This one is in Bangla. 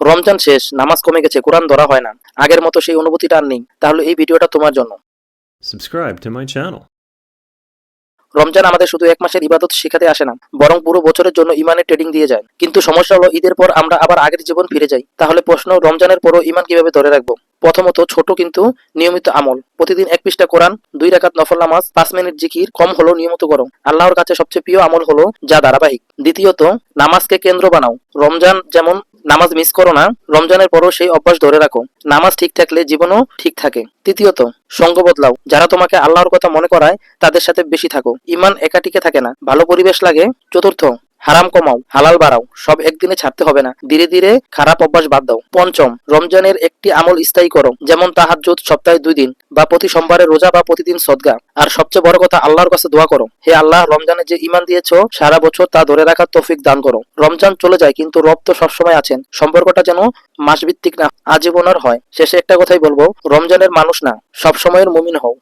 রমজান শেষ, নামাজ কমে গেছে, কোরআন ধরা হয় না, আগের মতো সেই অনুভূতিটা আর নেই, তাহলে এই ভিডিওটা তোমার জন্য। Subscribe to my channel. Ramzan আমাদের শুধু এক মাসের ইবাদত শেখাতে আসে না, বরং পুরো বছরের জন্য ইমানের ট্রেডিং দিয়ে যায়। কিন্তু সমস্যা হলো ঈদের পর আমরা আবার আগের জীবন ফিরে যাই। তাহলে প্রশ্ন, রমজানের পরও ইমান কিভাবে ধরে রাখবো? প্রথমত, ছোট কিন্তু নিয়মিত আমল। প্রতিদিন 1 পৃষ্ঠা কোরআন, 2 রাকাত নফল নামাজ, 5 মিনিট জিকির, কম হলো নিয়মিত করো। আল্লাহর কাছে সবচেয়ে প্রিয় আমল হলো যা ধারাবাহিক। দ্বিতীয়ত, নামাজকে কেন্দ্র বানাও। রমজান যেমন, নামাজ মিস করো না, রমজানের পরও সেই অভ্যাস ধরে রাখো। নামাজ ঠিক থাকলে জীবনও ঠিক থাকে। তৃতীয়ত, সঙ্গ বদলাও। যারা তোমাকে আল্লাহর কথা মনে করায় তাদের সাথে বেশি থাকো। ইমান একা টিকে থাকে না, ভালো পরিবেশ লাগে। চতুর্থ, হারাম কমাও, হালাল বাড়াও। সব একদিনে ছাড়তে হবে না, ধীরে ধীরে খারাপ অভ্যাস বাদ দাও। পঞ্চম, রমজানের একটি আমল স্থায়ী করো, যেমন তাহাজ্জুদ সপ্তাহে 2 দিন, বা প্রতি সোমবারে রোজা, বা প্রতিদিন সদকা। আর সবচেয়ে বড় কথা, আল্লাহর কাছে দোয়া করো, হে আল্লাহ, রমজানে যে ইমান দিয়েছো সারা বছর তা ধরে রাখার তৌফিক দান করো। রমজান চলে যায় কিন্তু রব তো সবসময় আছেন। সম্পর্কটা যেন মাসভিত্তিক না, আজীবনের হয়। শেষে একটা কথাই বলবো, রমজানের মানুষ না, সব সময়ের মুমিন হও।